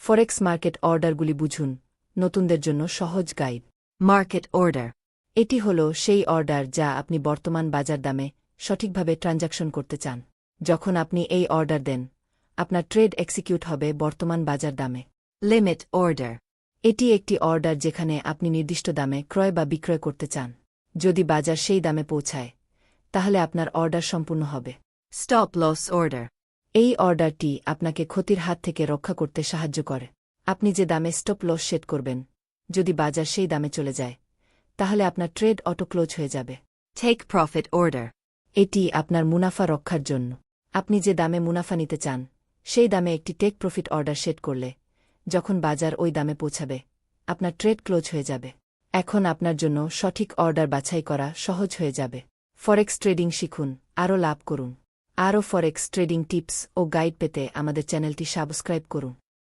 ফরেক্স market অর্ডারগুলি বুঝুন, নতুনদের জন্য সহজ গাইড। Market order. এটি হল সেই অর্ডার যা আপনি বর্তমান বাজার দামে সঠিকভাবে ট্রানজাকশন করতে চান। যখন আপনি এই অর্ডার দেন, আপনার ট্রেড এক্সিকিউট হবে বর্তমান বাজার দামে। Limit order. এটি একটি অর্ডার যেখানে আপনি নির্দিষ্ট দামে ক্রয় বা বিক্রয় করতে চান। যদি বাজার সেই দামে পৌঁছায়, তাহলে আপনার অর্ডার সম্পূর্ণ হবে। Stop loss order. এই অর্ডারটি আপনাকে ক্ষতির হাত থেকে রক্ষা করতে সাহায্য করে। আপনি যে দামে স্টপ লস সেট করবেন, যদি বাজার সেই দামে চলে যায়, তাহলে আপনার ট্রেড অটো ক্লোজ হয়ে যাবে। Take profit order. এটি আপনার মুনাফা রক্ষার জন্য। আপনি যে দামে মুনাফা নিতে চান, সেই দামে একটি টেক প্রফিট অর্ডার সেট করলে, যখন বাজার ওই দামে পৌঁছাবে, আপনার ট্রেড ক্লোজ হয়ে যাবে। এখন আপনার জন্য সঠিক অর্ডার বাছাই করা সহজ হয়ে যাবে। ফরেক্স ট্রেডিং শিখুন, আরও লাভ করুন। আরও ফরেক্স ট্রেডিং টিপস ও গাইড পেতে আমাদের চ্যানেলটি সাবস্ক্রাইব করুন।